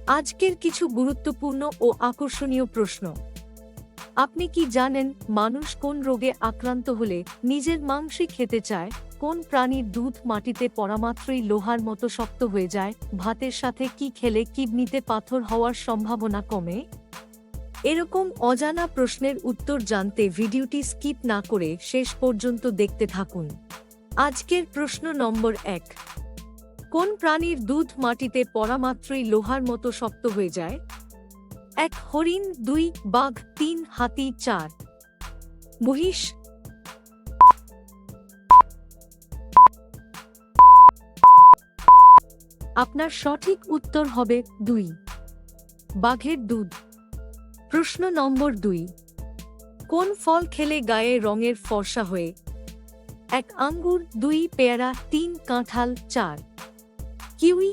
আজকের কিছু গুরুত্বপূর্ণ ও আকর্ষণীয় প্রশ্ন। আপনি কি জানেন মানুষ কোন রোগে আক্রান্ত হলে নিজের মাংসই খেতে চায়? কোন প্রাণীর দুধ মাটিতে পড়া মাত্রই লোহার মতো শক্ত হয়ে যায়? ভাতের সাথে কি খেলে কিডনিতে পাথর হওয়ার সম্ভাবনা কমে? এরকম অজানা প্রশ্নের উত্তর জানতে ভিডিওটি স্কিপ না করে শেষ পর্যন্ত দেখতে থাকুন। আজকের প্রশ্ন নম্বর 1। কোন প্রাণীর দুধ মাটিতে পড়া মাত্রই লোহার মতো শক্ত হয়ে যায়? 1 হরিণ, 2 বাঘ, 3 হাতি, 4 মহিষ। আপনার সঠিক উত্তর হবে 2 বাঘের দুধ। প্রশ্ন নম্বর 2। কোন ফল খেলে গায়ে রঙের ফর্সা হয়ে? 1 আঙ্গুর, 2 পেয়ারা, 3 কাঁঠাল, 4 কিউই।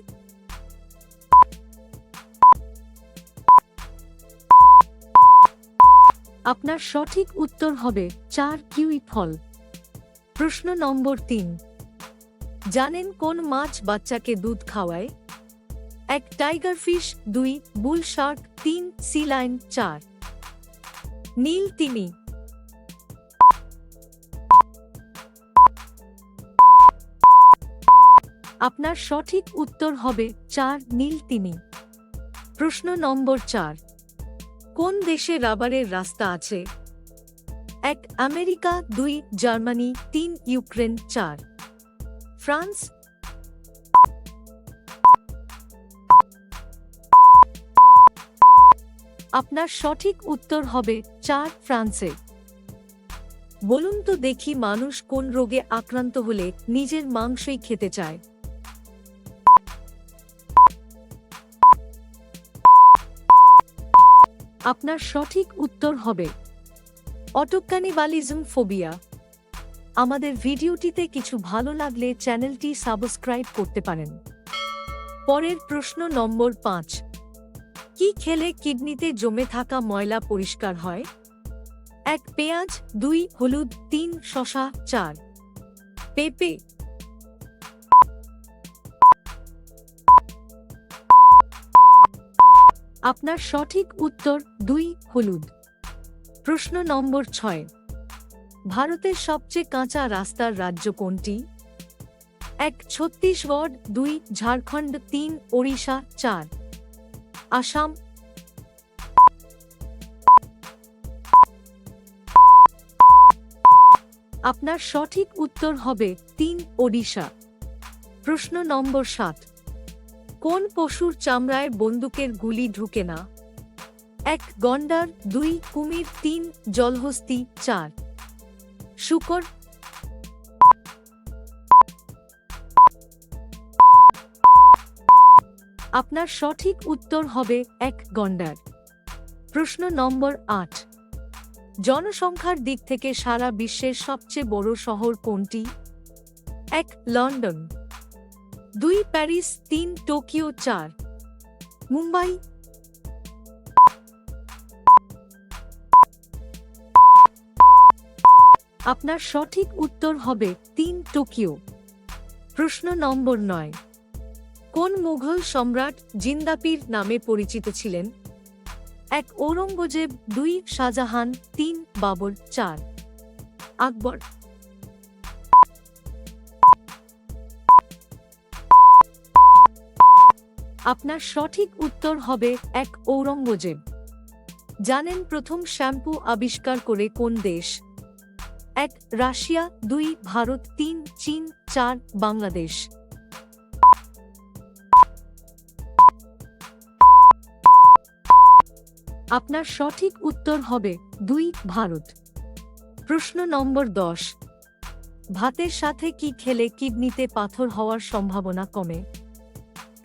আপনার সঠিক উত্তর হবে 4 কিউই ফল। প্রশ্ন নম্বর 3। জানেন কোন মাছ বাচ্চাকে দুধ খাওয়ায়? 1 টাইগার ফিশ, 2 বুল শার্ক, 3 সি লায়ন, 4 নীল তিমি। আপনার সঠিক উত্তর হবে 4 নীল তিমি। প্রশ্ন নম্বর 4। কোন দেশে রাবারের রাস্তা আছে? 1 আমেরিকা, 2 জার্মানি, 3 ইউক্রেন, 4 ফ্রান্স। আপনার সঠিক উত্তর হবে 4 ফ্রান্সে। বলুন তো দেখি মানুষ কোন রোগে আক্রান্ত হলে নিজের মাংসই খেতে চায়? আপনার সঠিক উত্তর হবে অটোক্যানিবালিজম ফোবিয়া। আমাদের ভিডিওটিতে কিছু ভালো লাগলে চ্যানেলটি সাবস্ক্রাইব করতে পারেন। পরের প্রশ্ন নম্বর 5। কি খেলে কিডনিতে জমে থাকা ময়লা পরিষ্কার হয়? 1 পেঁয়াজ, 2 হলুদ, 3 শসা, 4 পেঁপে। আপনার সঠিক উত্তর 2 হলুদ। প্রশ্ন নম্বর 6। ভারতের সবচেয়ে কাঁচা রাস্তার রাজ্য কোনটি? 1 ছত্তিশগড়, 2 ঝাড়খণ্ড, 3 ওড়িশা, 4 আসাম। আপনার সঠিক উত্তর হবে 3 ওড়িশা। প্রশ্ন নম্বর 7। কোন পশুর চামড়ায় বন্দুকের গুলি ঢুকে না? 1 গন্ডার, 2 কুমির, 3 জলহস্তী, 4 শূকর। আপনার সঠিক উত্তর হবে 1 গন্ডার। প্রশ্ন নম্বর 8। জনসংখ্যার দিক থেকে সারা বিশ্বের সবচেয়ে বড় শহর কোনটি? 1 লন্ডন, 2 প্যারিস, 3 টোকিও, 4 মুম্বাই। আপনার সঠিক উত্তর হবে 3 টোকিও। প্রশ্ন নম্বর 9। কোন মুঘল সম্রাট জিন্দাপীর নামে পরিচিত ছিলেন? 1 ঔরঙ্গজেব, 2 শাহজাহান, 3 বাবর, 4 আকবর। আপনার সঠিক উত্তর হবে 1 ঔরঙ্গজেব। জানেন প্রথম শ্যাম্পু আবিষ্কার করে কোন দেশ? 1 রাশিয়া, 2 ভারত, 3 চীন, 4 বাংলাদেশ। আপনার সঠিক উত্তর হবে 2 ভারত। প্রশ্ন নম্বর 10। ভাতের সাথে কি খেলে কিডনিতে পাথর হওয়ার সম্ভাবনা কমে?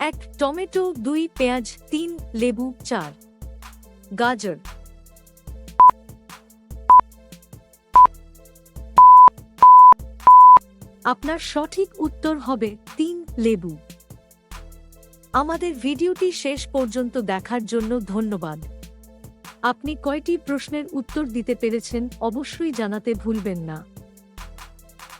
1 টমেটো, 2 পেঁয়াজ, 3 লেবু, 4 গাজর। আপনার সঠিক উত্তর হবে 3 লেবু। আমাদের ভিডিওটি শেষ পর্যন্ত দেখার জন্য ধন্যবাদ। আপনি কয়টি প্রশ্নের উত্তর দিতে পেরেছেন অবশ্যই জানাতে ভুলবেন না।